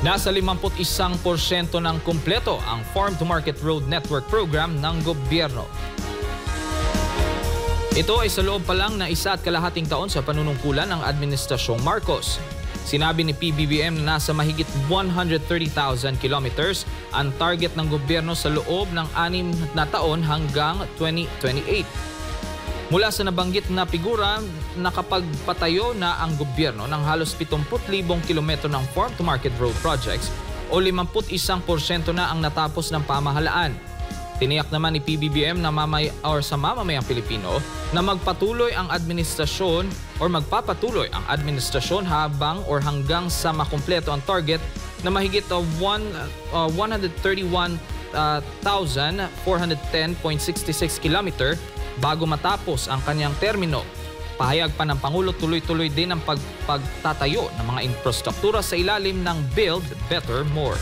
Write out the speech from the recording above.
Nasa 51% ng kumpleto ang Farm to Market Road Network Program ng gobyerno. Ito ay sa loob pa lang na 1.5 taon sa panunungkulan ng Administrasyong Marcos. Sinabi ni PBBM na nasa mahigit 130,000 kilometers ang target ng gobyerno sa loob ng 6 na taon hanggang 2028. Mula sa nabanggit na figura, nakapagpatayo na ang gobyerno ng halos 70,000 kilometro ng farm-to-market road projects o 51% na ang natapos ng pamahalaan. Tiniyak naman ni PBBM na sa mamamayang Pilipino na magpapatuloy ang administrasyon hanggang sa makumpleto ang target na mahigit 131,410.66 kilometer bago matapos ang kanyang termino. Pahayag pa ng Pangulo, tuloy-tuloy din ang pagtatayo ng mga infrastruktura sa ilalim ng Build Better More.